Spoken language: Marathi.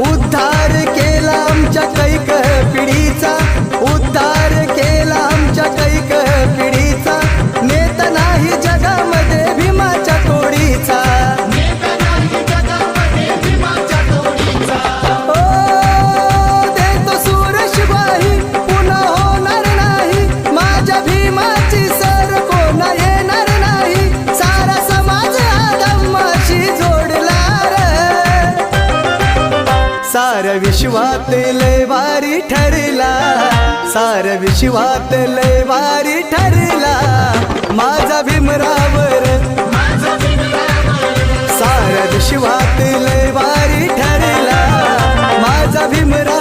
उद्धार केला आमच्या कैक पिढीचा, उद्धार केला आमच्या कैक पिढीचा, नेत नाही जगामध्ये भीमाच्या तोडीचा, ओ देतो सूरश ग्वाही पुन्हा होणार नाही, माझ्या भीमाची सर कोण येणार नाही, सारा समाज धम्माशी जोडला रे, साऱ्या विश्वात लय भारी ठरला, साऱ्या विश्वात लय भारी ठरला, माझा भीमरावर, साऱ्या विश्वात लय भारी ठरला, माझा भीमराव